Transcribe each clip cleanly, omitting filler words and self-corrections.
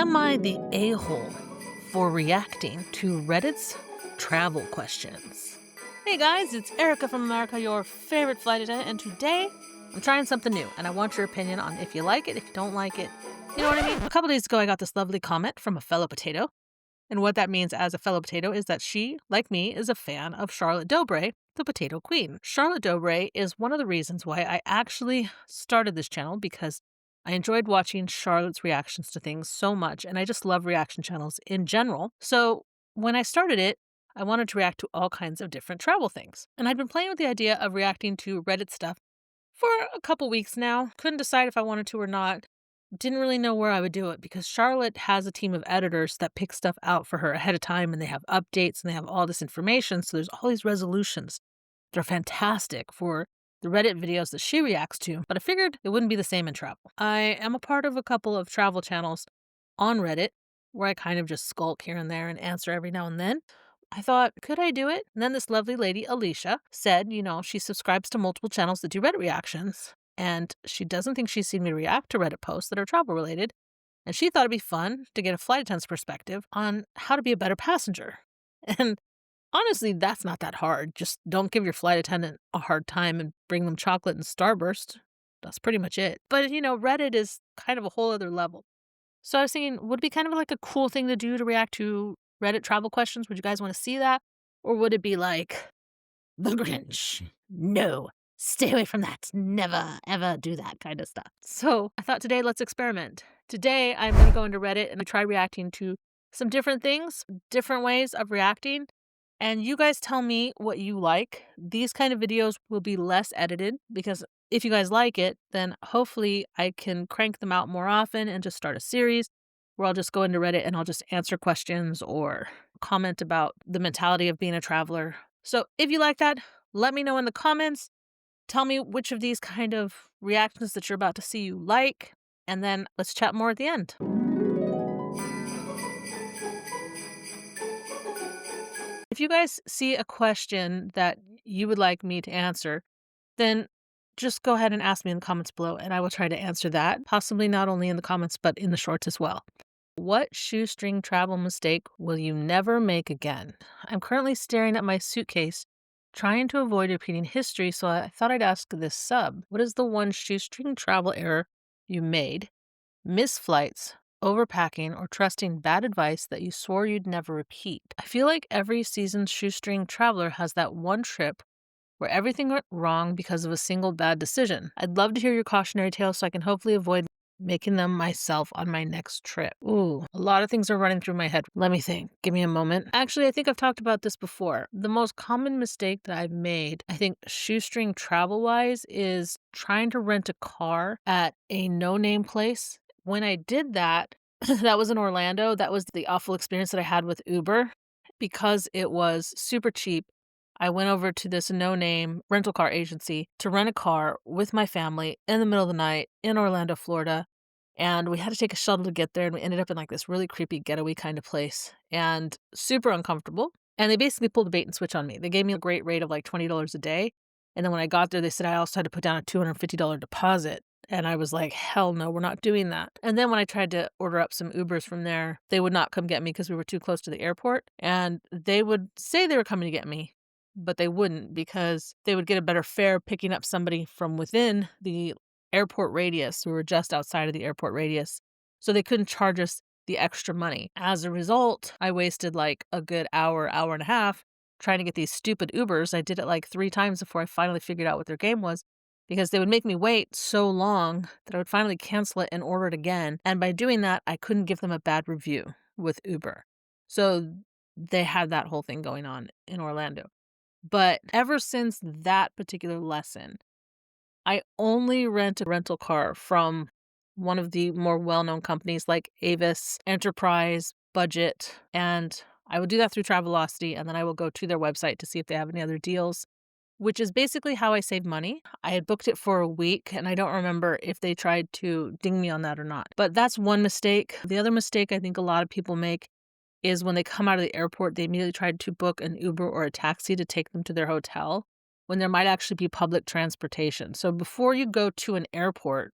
Am I the a-hole for reacting to Reddit's travel questions? Hey guys, it's Erica from America, your favorite flight attendant, and today I'm trying something new, and I want your opinion on if you like it, if you don't like it. You know what I mean? A couple days ago, I got this lovely comment from a fellow potato, and what that means as a fellow potato is that she, like me, is a fan of Charlotte Dobre, the potato queen. Charlotte Dobre is one of the reasons why I actually started this channel because I enjoyed watching Charlotte's reactions to things so much, and I just love reaction channels in general. So when I started it, I wanted to react to all kinds of different travel things. And I'd been playing with the idea of reacting to Reddit stuff for a couple weeks now. Couldn't decide if I wanted to or not. Didn't really know where I would do it because Charlotte has a team of editors that pick stuff out for her ahead of time, and they have updates and they have all this information. So there's all these resolutions. They're fantastic for the Reddit videos that she reacts to, but I figured it wouldn't be the same in travel. I am a part of a couple of travel channels on Reddit where I kind of just skulk here and there and answer every now and then. I thought, could I do it? And then this lovely lady, Alicia, said, she subscribes to multiple channels that do Reddit reactions, and she doesn't think she's seen me react to Reddit posts that are travel related, and she thought it'd be fun to get a flight attendant's perspective on how to be a better passenger. And honestly, that's not that hard. Just don't give your flight attendant a hard time and bring them chocolate and Starburst. That's pretty much it. But, Reddit is kind of a whole other level. So I was thinking, would it be kind of like a cool thing to do to react to Reddit travel questions? Would you guys want to see that? Or would it be like, the Grinch? No, stay away from that. Never, ever do that kind of stuff. So I thought today, let's experiment. Today, I'm going to go into Reddit and try reacting to some different things, different ways of reacting. And you guys tell me what you like. These kind of videos will be less edited because if you guys like it, then hopefully I can crank them out more often and just start a series where I'll just go into Reddit and I'll just answer questions or comment about the mentality of being a traveler. So if you like that, let me know in the comments. Tell me which of these kind of reactions that you're about to see you like, and then let's chat more at the end. If you guys see a question that you would like me to answer, then just go ahead and ask me in the comments below, and I will try to answer that, possibly not only in the comments, but in the shorts as well. What shoestring travel mistake will you never make again? I'm currently staring at my suitcase, trying to avoid repeating history, so I thought I'd ask this sub. What is the one shoestring travel error you made? Missed flights, overpacking, or trusting bad advice that you swore you'd never repeat. I feel like every seasoned shoestring traveler has that one trip where everything went wrong because of a single bad decision. I'd love to hear your cautionary tales so I can hopefully avoid making them myself on my next trip. Ooh, a lot of things are running through my head. Let me think. Give me a moment. Actually, I think I've talked about this before. The most common mistake that I've made, I think shoestring travel-wise, is trying to rent a car at a no-name place. When I did that, that was in Orlando. That was the awful experience that I had with Uber. Because it was super cheap, I went over to this no-name rental car agency to rent a car with my family in the middle of the night in Orlando, Florida. And we had to take a shuttle to get there, and we ended up in like this really creepy getaway kind of place and super uncomfortable. And they basically pulled a bait and switch on me. They gave me a great rate of like $20 a day. And then when I got there, they said I also had to put down a $250 deposit. And I was like, hell no, we're not doing that. And then when I tried to order up some Ubers from there, they would not come get me because we were too close to the airport. And they would say they were coming to get me, but they wouldn't because they would get a better fare picking up somebody from within the airport radius. We were just outside of the airport radius, so they couldn't charge us the extra money. As a result, I wasted like a good hour, hour and a half trying to get these stupid Ubers. I did it like 3 times before I finally figured out what their game was, because they would make me wait so long that I would finally cancel it and order it again. And by doing that, I couldn't give them a bad review with Uber. So they had that whole thing going on in Orlando. But ever since that particular lesson, I only rent a rental car from one of the more well-known companies like Avis, Enterprise, Budget, and I will do that through Travelocity, and then I will go to their website to see if they have any other deals, which is basically how I save money. I had booked it for a week, and I don't remember if they tried to ding me on that or not. But that's one mistake. The other mistake I think a lot of people make is when they come out of the airport, they immediately try to book an Uber or a taxi to take them to their hotel, when there might actually be public transportation. So before you go to an airport,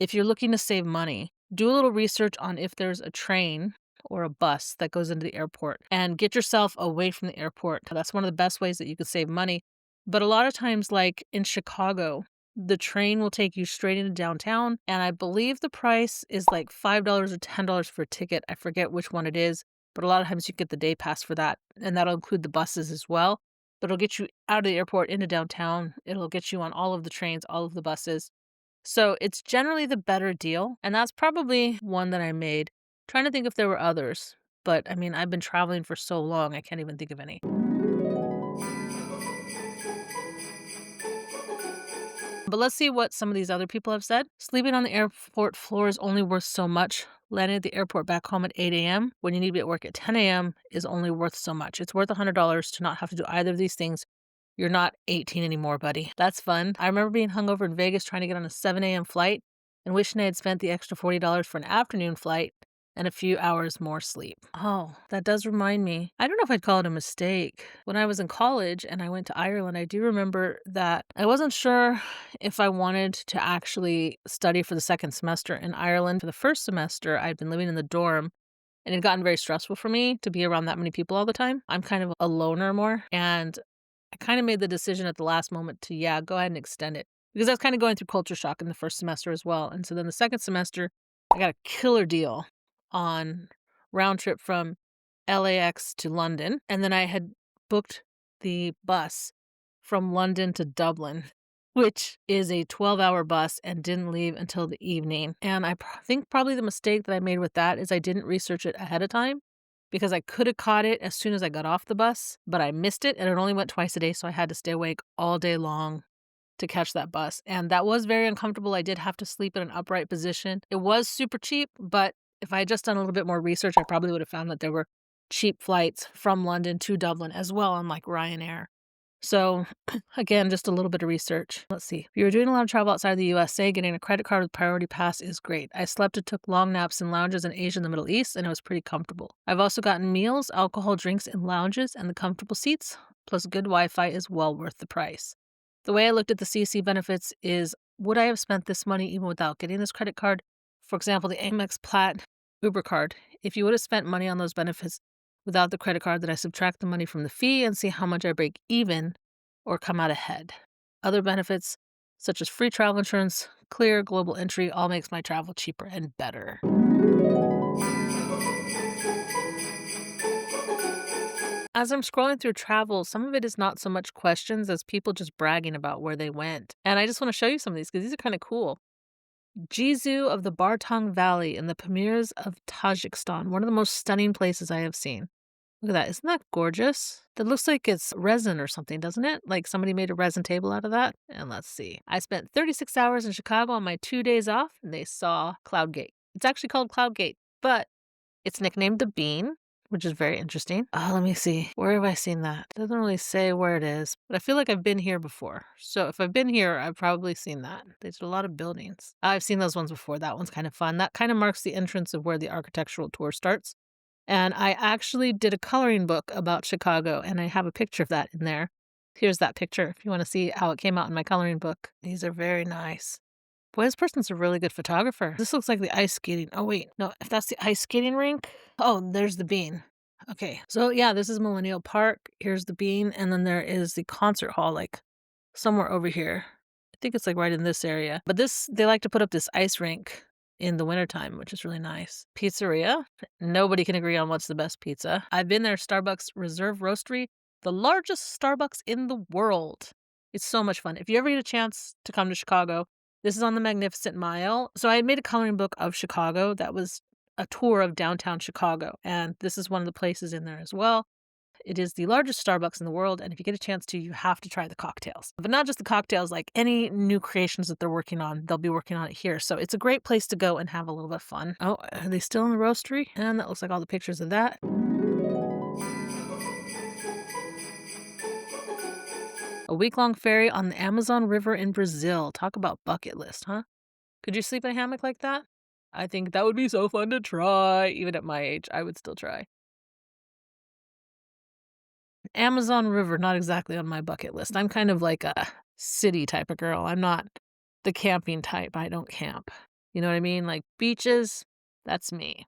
if you're looking to save money, do a little research on if there's a train or a bus that goes into the airport and get yourself away from the airport. That's one of the best ways that you could save money. But a lot of times, like in Chicago, the train will take you straight into downtown. And I believe the price is like $5 or $10 for a ticket. I forget which one it is, but a lot of times you get the day pass for that. And that'll include the buses as well. But it'll get you out of the airport into downtown. It'll get you on all of the trains, all of the buses. So it's generally the better deal, and that's probably one that I made. Trying to think if there were others, but I mean, I've been traveling for so long, I can't even think of any. But let's see what some of these other people have said. Sleeping on the airport floor is only worth so much. Landing at the airport back home at 8 a.m. when you need to be at work at 10 a.m. is only worth so much. It's worth $100 to not have to do either of these things. You're not 18 anymore, buddy. That's fun. I remember being hungover in Vegas trying to get on a 7 a.m. flight and wishing I had spent the extra $40 for an afternoon flight and a few hours more sleep. Oh, that does remind me. I don't know if I'd call it a mistake. When I was in college and I went to Ireland, I do remember that I wasn't sure if I wanted to actually study for the second semester in Ireland. For the first semester, I'd been living in the dorm and it had gotten very stressful for me to be around that many people all the time. I'm kind of a loner more, and I kind of made the decision at the last moment to, yeah, go ahead and extend it because I was kind of going through culture shock in the first semester as well. And so then the second semester, I got a killer deal on round trip from LAX to London. And then I had booked the bus from London to Dublin, which is a 12-hour bus and didn't leave until the evening. And I think probably the mistake that I made with that is I didn't research it ahead of time because I could have caught it as soon as I got off the bus, but I missed it and it only went twice a day, so I had to stay awake all day long to catch that bus. And that was very uncomfortable. I did have to sleep in an upright position. It was super cheap, but if I had just done a little bit more research, I probably would have found that there were cheap flights from London to Dublin as well on like Ryanair. So again, just a little bit of research. Let's see. If you're doing a lot of travel outside the USA, getting a credit card with Priority Pass is great. I slept and took long naps in lounges in Asia and the Middle East, and it was pretty comfortable. I've also gotten meals, alcohol, drinks in lounges, and the comfortable seats, plus good Wi-Fi is well worth the price. The way I looked at the CC benefits is, would I have spent this money even without getting this credit card? For example, the Amex Plaid Uber card. If you would have spent money on those benefits without the credit card, then I subtract the money from the fee and see how much I break even or come out ahead. Other benefits, such as free travel insurance, clear global entry, all makes my travel cheaper and better. As I'm scrolling through travel, some of it is not so much questions as people just bragging about where they went. And I just want to show you some of these because these are kind of cool. Jizu of the Bartong Valley in the Pamirs of Tajikistan, one of the most stunning places I have seen. Look at that. Isn't that gorgeous? That looks like it's resin or something, doesn't it? Like somebody made a resin table out of that. And let's see. I spent 36 hours in Chicago on my 2 days off, and they saw Cloud Gate. It's actually called Cloud Gate, but it's nicknamed the Bean, which is very interesting. Oh, let me see. Where have I seen that? It doesn't really say where it is, but I feel like I've been here before. So if I've been here, I've probably seen that. They did a lot of buildings. I've seen those ones before. That one's kind of fun. That kind of marks the entrance of where the architectural tour starts. And I actually did a coloring book about Chicago, and I have a picture of that in there. Here's that picture if you want to see how it came out in my coloring book. These are very nice. Boy, this person's a really good photographer. This looks like the ice skating. Oh, wait. No, if that's the ice skating rink. Oh, there's the Bean. Okay. So, yeah, this is Millennial Park. Here's the Bean. And then there is the concert hall, like somewhere over here. I think it's like right in this area. But they like to put up this ice rink in the wintertime, which is really nice. Pizzeria. Nobody can agree on what's the best pizza. I've been there. Starbucks Reserve Roastery, the largest Starbucks in the world. It's so much fun. If you ever get a chance to come to Chicago, this is on the Magnificent Mile. So I had made a coloring book of Chicago that was a tour of downtown Chicago. And this is one of the places in there as well. It is the largest Starbucks in the world, and if you get a chance to, you have to try the cocktails. But not just the cocktails, like any new creations that they're working on, they'll be working on it here. So it's a great place to go and have a little bit of fun. Oh, are they still in the roastery? And that looks like all the pictures of that. A week-long ferry on the Amazon River in Brazil. Talk about bucket list, huh? Could you sleep in a hammock like that? I think that would be so fun to try. Even at my age, I would still try. Amazon River, not exactly on my bucket list. I'm kind of like a city type of girl. I'm not the camping type. I don't camp. You know what I mean? Like beaches, that's me.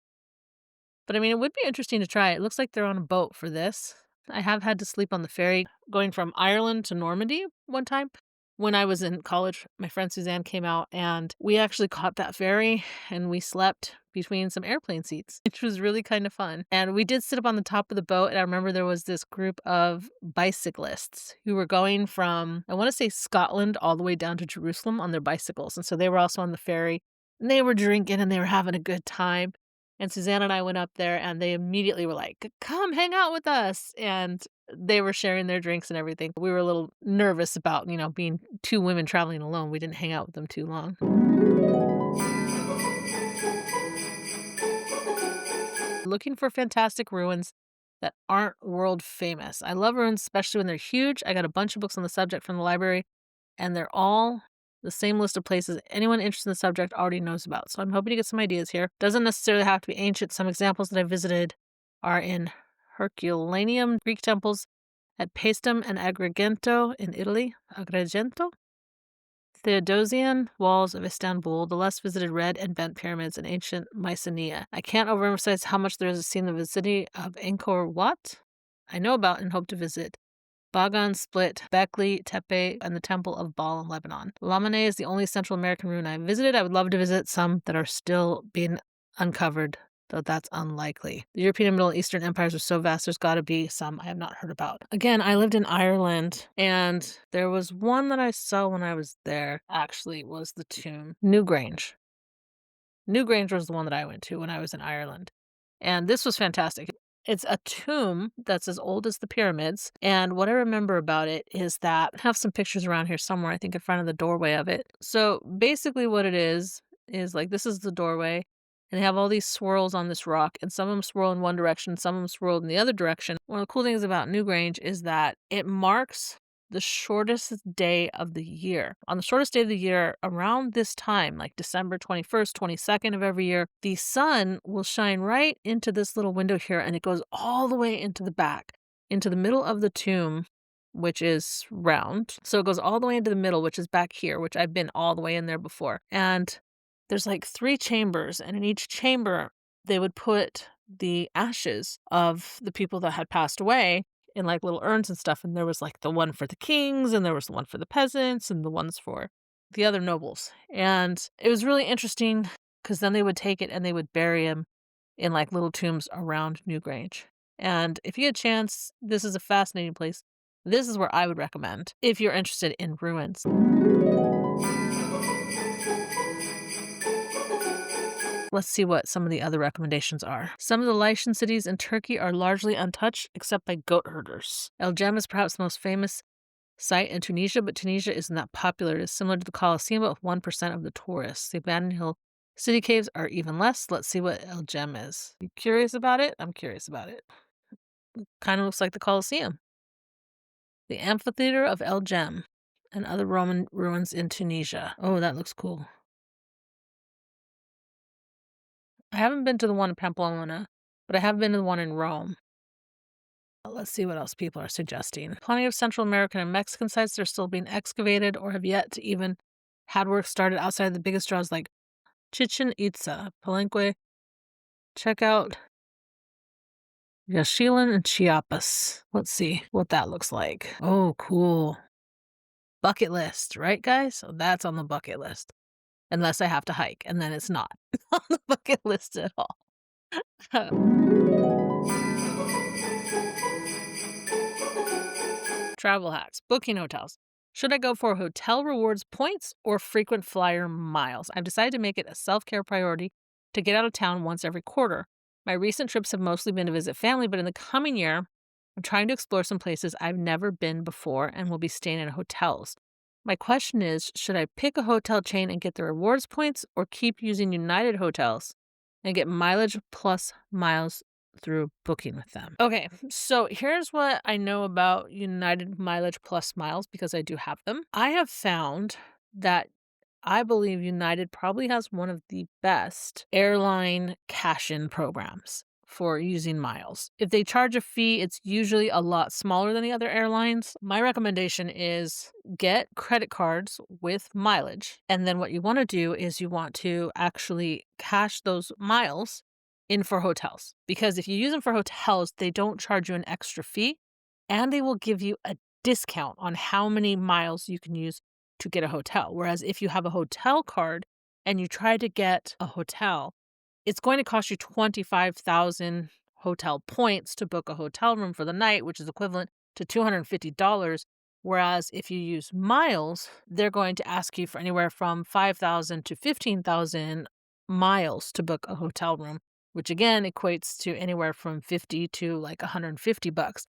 But I mean, it would be interesting to try. It looks like they're on a boat for this. I have had to sleep on the ferry going from Ireland to Normandy one time. When I was in college, my friend Suzanne came out and we actually caught that ferry and we slept between some airplane seats, which was really kind of fun. And we did sit up on the top of the boat. And I remember there was this group of bicyclists who were going from, I want to say Scotland, all the way down to Jerusalem on their bicycles. And so they were also on the ferry and they were drinking and they were having a good time. And Suzanne and I went up there and they immediately were like, come hang out with us. And they were sharing their drinks and everything. We were a little nervous about, being two women traveling alone. We didn't hang out with them too long. Looking for fantastic ruins that aren't world famous. I love ruins, especially when they're huge. I got a bunch of books on the subject from the library, and they're all the same list of places anyone interested in the subject already knows about. So I'm hoping to get some ideas here. Doesn't necessarily have to be ancient. Some examples that I visited are in Herculaneum Greek temples at Paestum and Agrigento in Italy. Agrigento? Theodosian walls of Istanbul, the less visited red and bent pyramids in ancient Mycenae. I can't overemphasize how much there is to see in the vicinity of Angkor Wat. I know about and hope to visit Bagan, Split, Bekli, Tepe, and the Temple of Baal in Lebanon. Lamane is the only Central American ruin I've visited. I would love to visit some that are still being uncovered, though that's unlikely. The European and Middle Eastern empires are so vast, there's got to be some I have not heard about. Again, I lived in Ireland, and there was one that I saw when I was there, actually, was the tomb. Newgrange. Newgrange was the one that I went to when I was in Ireland. And this was fantastic. It's a tomb that's as old as the pyramids. And what I remember about it is that I have some pictures around here somewhere, I think in front of the doorway of it. So basically what it is like this is the doorway. And they have all these swirls on this rock, and some of them swirl in one direction, some of them swirl in the other direction. One of the cool things about Newgrange is that it marks the shortest day of the year. On the shortest day of the year, around this time, like December 21st, 22nd of every year, the sun will shine right into this little window here, and it goes all the way into the back, into the middle of the tomb, which is round. So it goes all the way into the middle, which is back here, which I've been all the way in there before. And there's like 3 chambers, and in each chamber, they would put the ashes of the people that had passed away in like little urns and stuff. And there was like the one for the kings, and there was the one for the peasants, and the ones for the other nobles. And it was really interesting because then they would take it and they would bury him in like little tombs around Newgrange. And if you had a chance, this is a fascinating place. This is where I would recommend if you're interested in ruins. Let's see what some of the other recommendations are. Some of the Lycian cities in Turkey are largely untouched except by goat herders. El Jem is perhaps the most famous site in Tunisia, but Tunisia isn't that popular. It is similar to the Colosseum, but with 1% of the tourists. The abandoned hill city caves are even less. Let's see what El Jem is. You curious about it? I'm curious about it. Kind of looks like the Colosseum. The amphitheater of El Jem and other Roman ruins in Tunisia. Oh, that looks cool. I haven't been to the one in Pamplona, but I have been to the one in Rome. Let's see what else people are suggesting. Plenty of Central American and Mexican sites that are still being excavated or have yet to even had work started outside of the biggest draws like Chichen Itza, Palenque. Check out Yaxchilan and Chiapas. Let's see what that looks like. Oh, cool. Bucket list, right, guys? So that's on the bucket list. Unless I have to hike, and then it's not on the bucket list at all. Travel hacks, booking hotels. Should I go for hotel rewards points or frequent flyer miles? I've decided to make it a self-care priority to get out of town once every quarter. My recent trips have mostly been to visit family, but in the coming year, I'm trying to explore some places I've never been before and will be staying in hotels. My question is, should I pick a hotel chain and get the rewards points or keep using United Hotels and get mileage plus miles through booking with them? Okay, so here's what I know about United Mileage Plus Miles because I do have them. I have found that I believe United probably has one of the best airline cash-in programs for using miles. If they charge a fee, it's usually a lot smaller than the other airlines. My recommendation is get credit cards with mileage. And then what you want to do is you want to actually cash those miles in for hotels. Because if you use them for hotels, they don't charge you an extra fee and they will give you a discount on how many miles you can use to get a hotel. Whereas if you have a hotel card and you try to get a hotel, it's going to cost you 25,000 hotel points to book a hotel room for the night, which is equivalent to $250. Whereas if you use miles, they're going to ask you for anywhere from 5,000 to 15,000 miles to book a hotel room, which again equates to anywhere from 50 to like $150.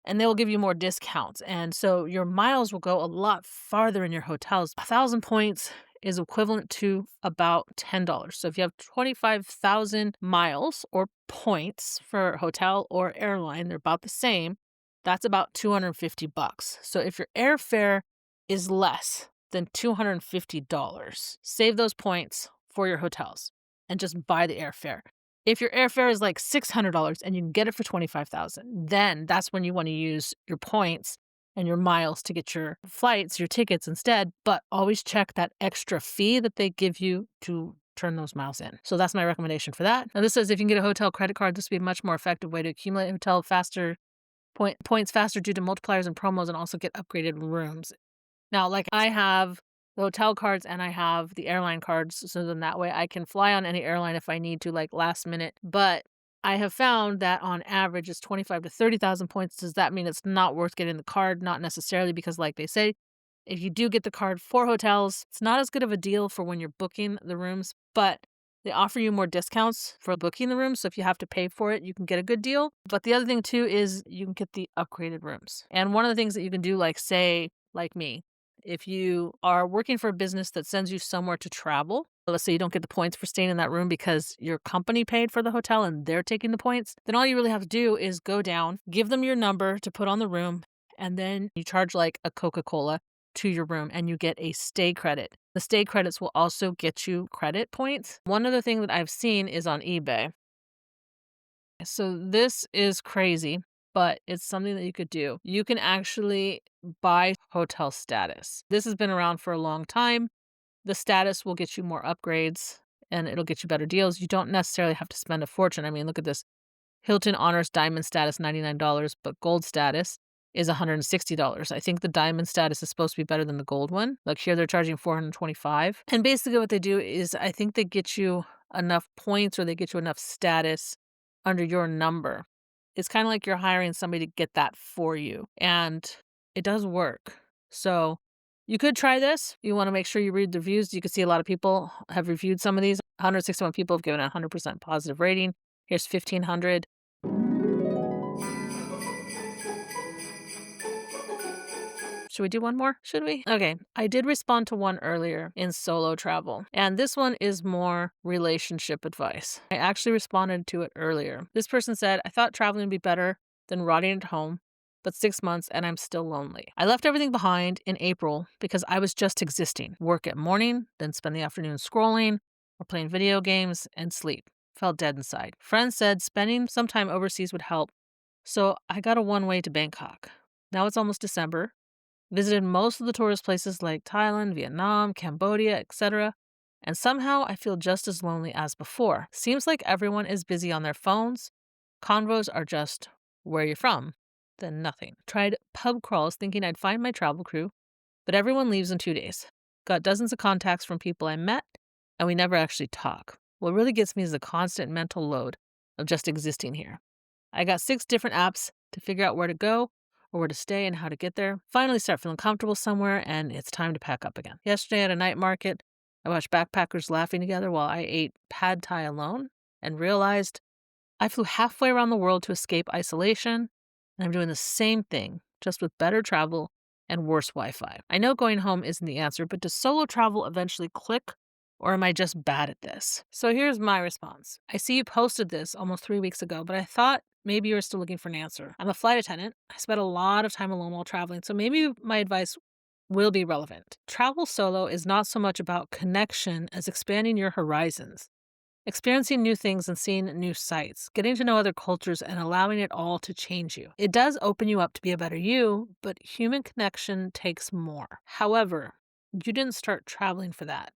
And they'll give you more discounts. And so your miles will go a lot farther in your hotels. 1,000 points is equivalent to about $10. So if you have 25,000 miles or points for hotel or airline, they're about the same. That's about $250. So if your airfare is less than $250, save those points for your hotels and just buy the airfare. If your airfare is like $600 and you can get it for $25,000, then that's when you want to use your points and your miles to get your flights, your tickets instead, but always check that extra fee that they give you to turn those miles in. So that's my recommendation for that. Now this says if you can get a hotel credit card, this would be a much more effective way to accumulate hotel faster points faster due to multipliers and promos and also get upgraded rooms. Now, like I have the hotel cards and I have the airline cards, so then that way I can fly on any airline if I need to, like last minute. But I have found that on average it's 25 to 30,000 points. Does that mean it's not worth getting the card? Not necessarily, because like they say, if you do get the card for hotels, it's not as good of a deal for when you're booking the rooms, but they offer you more discounts for booking the room. So if you have to pay for it, you can get a good deal. But the other thing too is you can get the upgraded rooms. And one of the things that you can do, like say, like me, if you are working for a business that sends you somewhere to travel, let's say you don't get the points for staying in that room because your company paid for the hotel and they're taking the points, then all you really have to do is go down, give them your number to put on the room, and then you charge like a Coca-Cola to your room and you get a stay credit. The stay credits will also get you credit points. One other thing that I've seen is on eBay. So this is crazy, but it's something that you could do. You can actually buy hotel status. This has been around for a long time. The status will get you more upgrades and it'll get you better deals. You don't necessarily have to spend a fortune. I mean, look at this. Hilton Honors Diamond status, $99, but Gold status is $160. I think the Diamond status is supposed to be better than the Gold one. Like here, they're charging $425. And basically what they do is I think they get you enough points or they get you enough status under your number. It's kind of like you're hiring somebody to get that for you. And it does work. So you could try this. You want to make sure you read the reviews. You can see a lot of people have reviewed some of these. 161 people have given it a 100% positive rating. Here's 1,500. Should we do one more? Should we? Okay. I did respond to one earlier in solo travel, and this one is more relationship advice. I actually responded to it earlier. This person said, I thought traveling would be better than rotting at home, but 6 months and I'm still lonely. I left everything behind in April because I was just existing. Work at morning, then spend the afternoon scrolling or playing video games and sleep. Felt dead inside. Friends said spending some time overseas would help, so I got a one-way to Bangkok. Now it's almost December. Visited most of the tourist places like Thailand, Vietnam, Cambodia, etc. And somehow I feel just as lonely as before. Seems like everyone is busy on their phones. Convos are just, where are you from? Then nothing. Tried pub crawls thinking I'd find my travel crew, but everyone leaves in 2 days. Got dozens of contacts from people I met, and we never actually talk. What really gets me is the constant mental load of just existing here. I got 6 different apps to figure out where to go or where to stay and how to get there. Finally start feeling comfortable somewhere, and it's time to pack up again. Yesterday at a night market, I watched backpackers laughing together while I ate pad thai alone and realized I flew halfway around the world to escape isolation, and I'm doing the same thing, just with better travel and worse Wi-Fi. I know going home isn't the answer, but does solo travel eventually click, or am I just bad at this? So here's my response. I see you posted this almost 3 weeks ago, but I thought maybe you were still looking for an answer. I'm a flight attendant. I spent a lot of time alone while traveling, so maybe my advice will be relevant. Travel solo is not so much about connection as expanding your horizons. Experiencing new things and seeing new sights, getting to know other cultures and allowing it all to change you. It does open you up to be a better you, but human connection takes more. However, you didn't start traveling for that.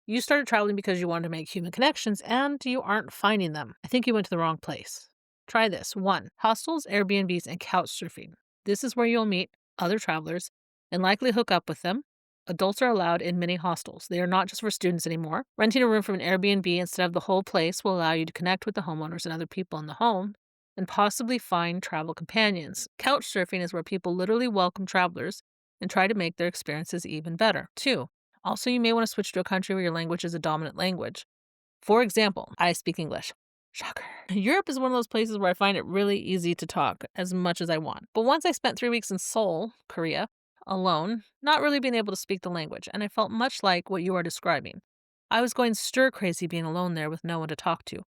You started traveling because you wanted to make human connections and you aren't finding them. I think you went to the wrong place. Try this. 1. Hostels, Airbnbs, and couch surfing. This is where you'll meet other travelers and likely hook up with them. Adults are allowed in many hostels. They are not just for students anymore. Renting a room from an Airbnb instead of the whole place will allow you to connect with the homeowners and other people in the home and possibly find travel companions. Couch surfing is where people literally welcome travelers and try to make their experiences even better. 2. Also, you may want to switch to a country where your language is a dominant language. For example, I speak English. Shocker. Europe is one of those places where I find it really easy to talk as much as I want. But once I spent 3 weeks in Seoul, Korea, alone, not really being able to speak the language, and I felt much like what you are describing. I was going stir crazy being alone there with no one to talk to.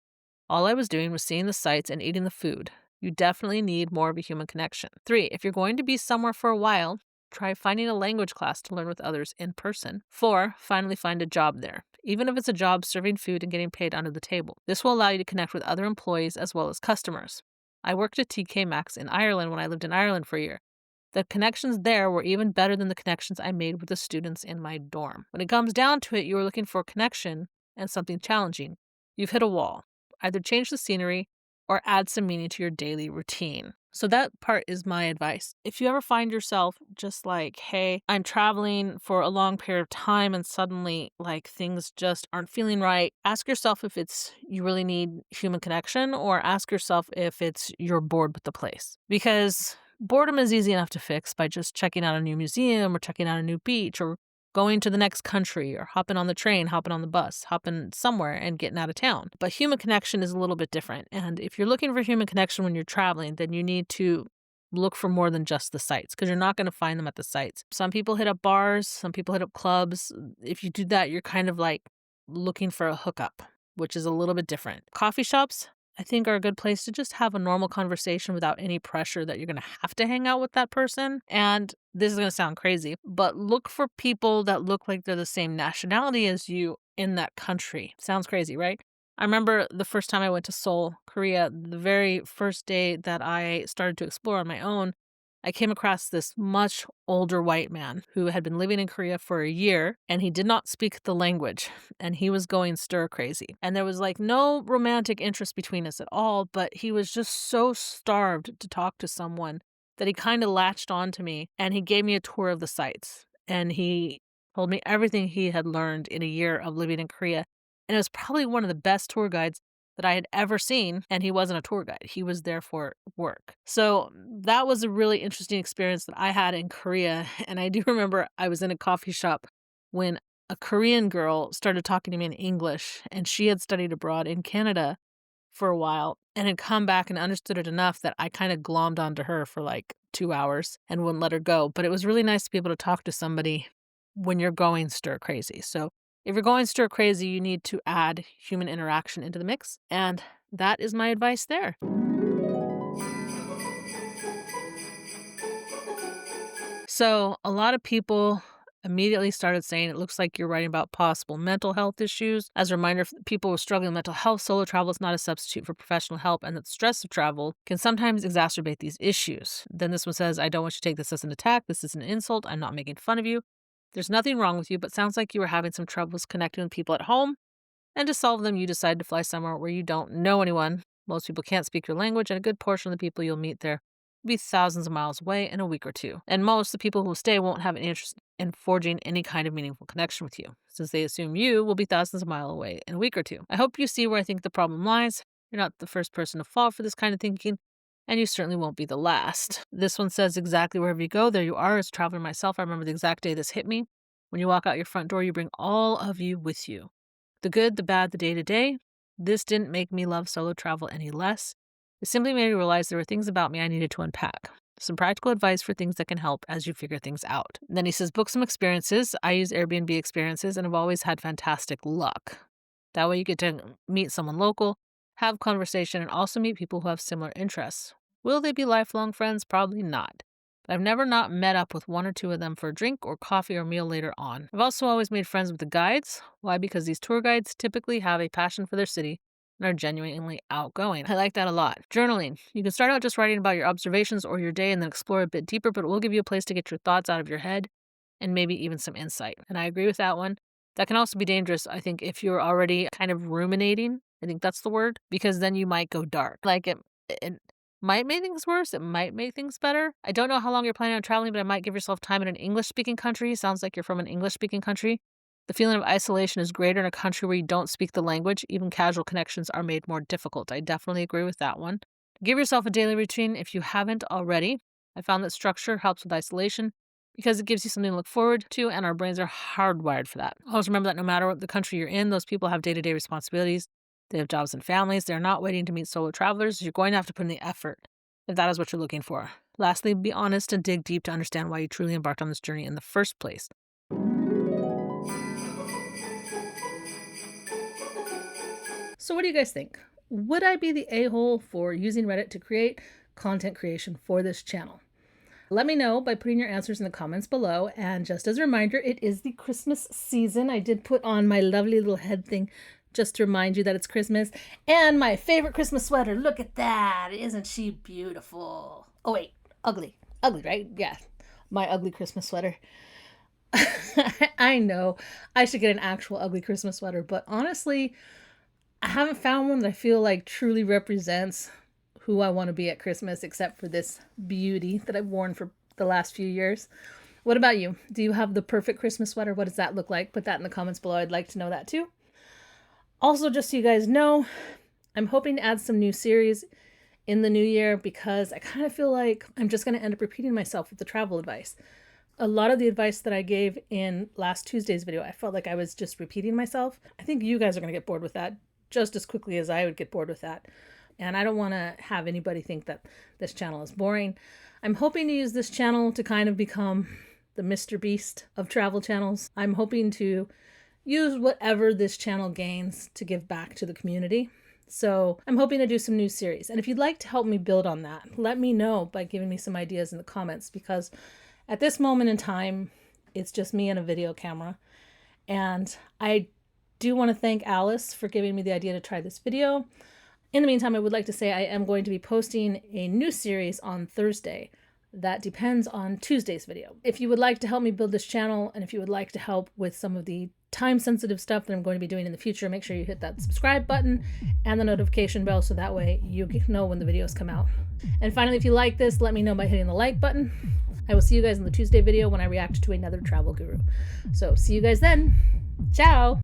All I was doing was seeing the sights and eating the food. You definitely need more of a human connection. 3. If you're going to be somewhere for a while, try finding a language class to learn with others in person. 4. Finally find a job there, even if it's a job serving food and getting paid under the table. This will allow you to connect with other employees as well as customers. I worked at TK Maxx in Ireland when I lived in Ireland for a year. The connections there were even better than the connections I made with the students in my dorm. When it comes down to it, you are looking for a connection and something challenging. You've hit a wall. Either change the scenery or add some meaning to your daily routine. So that part is my advice. If you ever find yourself just like, hey, I'm traveling for a long period of time and suddenly like things just aren't feeling right, ask yourself if it's you really need human connection or ask yourself if it's you're bored with the place. Because boredom is easy enough to fix by just checking out a new museum or checking out a new beach or going to the next country or hopping on the train, hopping on the bus, hopping somewhere and getting out of town. But human connection is a little bit different. And if you're looking for human connection when you're traveling, then you need to look for more than just the sites because you're not going to find them at the sites. Some people hit up bars, some people hit up clubs. If you do that, you're kind of like looking for a hookup, which is a little bit different. Coffee shops, I think, are a good place to just have a normal conversation without any pressure that you're going to have to hang out with that person. And this is going to sound crazy, but look for people that look like they're the same nationality as you in that country. Sounds crazy, right? I remember the first time I went to Seoul, Korea, the very first day that I started to explore on my own, I came across this much older white man who had been living in Korea for a year, and he did not speak the language, and he was going stir crazy. And there was like no romantic interest between us at all, but he was just so starved to talk to someone that he kind of latched on to me, and he gave me a tour of the sites, and he told me everything he had learned in a year of living in Korea. And it was probably one of the best tour guides that I had ever seen, and he wasn't a tour guide. He was there for work. So that was a really interesting experience that I had in Korea. And I do remember I was in a coffee shop when a Korean girl started talking to me in English, and she had studied abroad in Canada for a while and had come back and understood it enough that I kind of glommed onto her for like 2 hours and wouldn't let her go. But it was really nice to be able to talk to somebody when you're going stir crazy. So if you're going stir crazy, you need to add human interaction into the mix. And that is my advice there. So a lot of people immediately started saying it looks like you're writing about possible mental health issues. As a reminder, for people with struggling with mental health, solo travel is not a substitute for professional help, and that the stress of travel can sometimes exacerbate these issues. Then this one says, I don't want you to take this as an attack. This is an insult. I'm not making fun of you. There's nothing wrong with you, but sounds like you were having some troubles connecting with people at home. And to solve them, you decided to fly somewhere where you don't know anyone. Most people can't speak your language, and a good portion of the people you'll meet there will be thousands of miles away in a week or two. And most of the people who will stay won't have any interest in forging any kind of meaningful connection with you, since they assume you will be thousands of miles away in a week or two. I hope you see where I think the problem lies. You're not the first person to fall for this kind of thinking, and you certainly won't be the last. This one says exactly wherever you go, there you are. As a traveler myself, I remember the exact day this hit me. When you walk out your front door, you bring all of you with you. The good, the bad, the day-to-day. This didn't make me love solo travel any less. It simply made me realize there were things about me I needed to unpack. Some practical advice for things that can help as you figure things out. And then he says, book some experiences. I use Airbnb experiences and have always had fantastic luck. That way you get to meet someone local, have conversation, and also meet people who have similar interests. Will they be lifelong friends? Probably not. but I've never not met up with one or two of them for a drink or coffee or meal later on. I've also always made friends with the guides. Why? Because these tour guides typically have a passion for their city and are genuinely outgoing. I like that a lot. Journaling. You can start out just writing about your observations or your day and then explore a bit deeper, but it will give you a place to get your thoughts out of your head and maybe even some insight. And I agree with that one. That can also be dangerous, I think, if you're already kind of ruminating. I think that's the word, because then you might go dark. Like it might make things worse. It might make things better. I don't know how long you're planning on traveling, but I might give yourself time in an English-speaking country. Sounds like you're from an English-speaking country. The feeling of isolation is greater in a country where you don't speak the language. Even casual connections are made more difficult. I definitely agree with that one. Give yourself a daily routine if you haven't already. I found that structure helps with isolation because it gives you something to look forward to, and our brains are hardwired for that. Always remember that no matter what the country you're in, those people have day-to-day responsibilities. They have jobs and families. They're not waiting to meet solo travelers. You're going to have to put in the effort if that is what you're looking for. Lastly, be honest and dig deep to understand why you truly embarked on this journey in the first place. So what do you guys think? Would I be the a-hole for using Reddit to create content creation for this channel? Let me know by putting your answers in the comments below. And just as a reminder, it is the Christmas season. I did put on my lovely little head thing just to remind you that it's Christmas. And my favorite Christmas sweater. Look at that. Isn't she beautiful? Oh, wait. Ugly. Ugly, right? Yeah. My ugly Christmas sweater. I know. I should get an actual ugly Christmas sweater. But honestly, I haven't found one that I feel like truly represents who I want to be at Christmas, except for this beauty that I've worn for the last few years. What about you? Do you have the perfect Christmas sweater? What does that look like? Put that in the comments below. I'd like to know that too. Also, just so you guys know, I'm hoping to add some new series in the new year because I kind of feel like I'm just going to end up repeating myself with the travel advice. A lot of the advice that I gave in last Tuesday's video, I felt like I was just repeating myself. I think you guys are going to get bored with that just as quickly as I would get bored with that. And I don't want to have anybody think that this channel is boring. I'm hoping to use this channel to kind of become the Mr. Beast of travel channels. I'm hoping to use whatever this channel gains to give back to the community. So I'm hoping to do some new series. And if you'd like to help me build on that, let me know by giving me some ideas in the comments, because at this moment in time, it's just me and a video camera. And I do want to thank Alice for giving me the idea to try this video. In the meantime, I would like to say I am going to be posting a new series on Thursday that depends on Tuesday's video. If you would like to help me build this channel, and if you would like to help with some of the time-sensitive stuff that I'm going to be doing in the future, make sure you hit that subscribe button and the notification bell so that way you know when the videos come out. And finally, if you like this, let me know by hitting the like button. I will see you guys in the Tuesday video when I react to another travel guru. So see you guys then. Ciao!